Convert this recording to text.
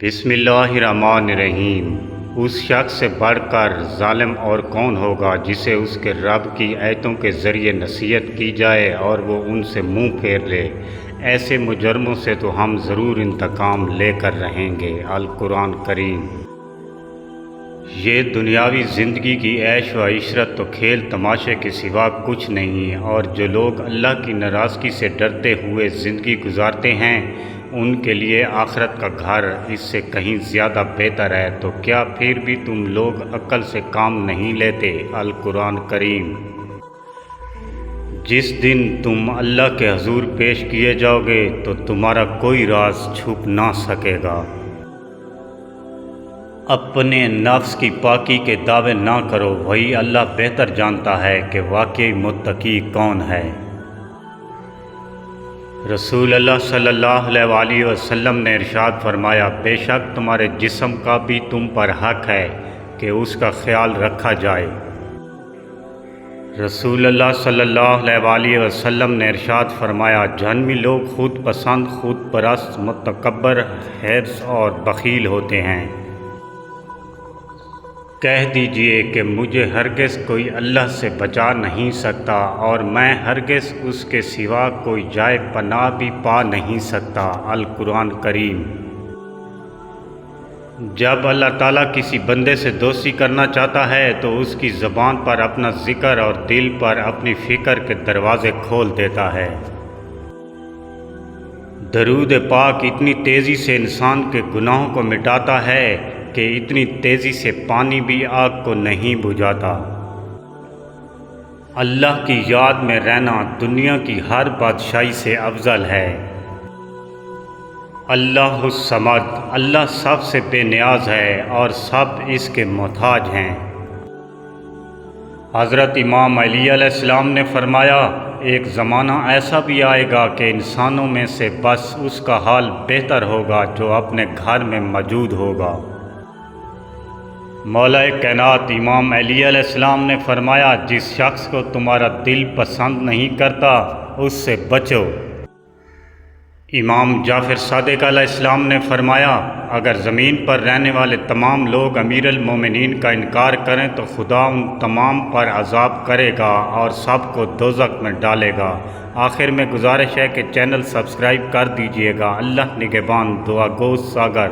بسم اللہ الرحمن الرحیم۔ اس شخص سے بڑھ کر ظالم اور کون ہوگا جسے اس کے رب کی آیتوں کے ذریعے نصیحت کی جائے اور وہ ان سے منہ پھیر لے۔ ایسے مجرموں سے تو ہم ضرور انتقام لے کر رہیں گے۔ القرآن کریم۔ یہ دنیاوی زندگی کی عیش و عشرت تو کھیل تماشے کے سوا کچھ نہیں، اور جو لوگ اللہ کی ناراضگی سے ڈرتے ہوئے زندگی گزارتے ہیں ان کے لیے آخرت کا گھر اس سے کہیں زیادہ بہتر ہے۔ تو کیا پھر بھی تم لوگ عقل سے کام نہیں لیتے؟ القرآن کریم۔ جس دن تم اللہ کے حضور پیش کیے جاؤ گے تو تمہارا کوئی راز چھپ نہ سکے گا۔ اپنے نفس کی پاکی کے دعوے نہ کرو، وہی اللہ بہتر جانتا ہے کہ واقعی متقی کون ہے۔ رسول اللہ صلی اللہ علیہ وآلہ وسلم نے ارشاد فرمایا، بے شک تمہارے جسم کا بھی تم پر حق ہے کہ اس کا خیال رکھا جائے۔ رسول اللہ صلی اللہ علیہ وآلہ وسلم نے ارشاد فرمایا، جہنمی لوگ خود پسند، خود پرست، متکبر، حرص اور بخیل ہوتے ہیں۔ کہہ دیجئے کہ مجھے ہرگز کوئی اللہ سے بچا نہیں سکتا، اور میں ہرگز اس کے سوا کوئی جائے پناہ بھی پا نہیں سکتا۔ القرآن کریم۔ جب اللہ تعالیٰ کسی بندے سے دوستی کرنا چاہتا ہے تو اس کی زبان پر اپنا ذکر اور دل پر اپنی فکر کے دروازے کھول دیتا ہے۔ درود پاک اتنی تیزی سے انسان کے گناہوں کو مٹاتا ہے کہ اتنی تیزی سے پانی بھی آگ کو نہیں بجھاتا۔ اللہ کی یاد میں رہنا دنیا کی ہر بادشاہی سے افضل ہے۔ اللہ الصمد، اللہ سب سے بے نیاز ہے اور سب اس کے محتاج ہیں۔ حضرت امام علی علیہ السلام نے فرمایا، ایک زمانہ ایسا بھی آئے گا کہ انسانوں میں سے بس اس کا حال بہتر ہوگا جو اپنے گھر میں موجود ہوگا۔ مولا کائنات امام علی علیہ السلام نے فرمایا، جس شخص کو تمہارا دل پسند نہیں کرتا اس سے بچو۔ امام جعفر صادق علیہ السلام نے فرمایا، اگر زمین پر رہنے والے تمام لوگ امیر المومنین کا انکار کریں تو خدا ان تمام پر عذاب کرے گا اور سب کو دوزخ میں ڈالے گا۔ آخر میں گزارش ہے کہ چینل سبسکرائب کر دیجئے گا۔ اللہ نگہبان۔ دعا گو ساگر۔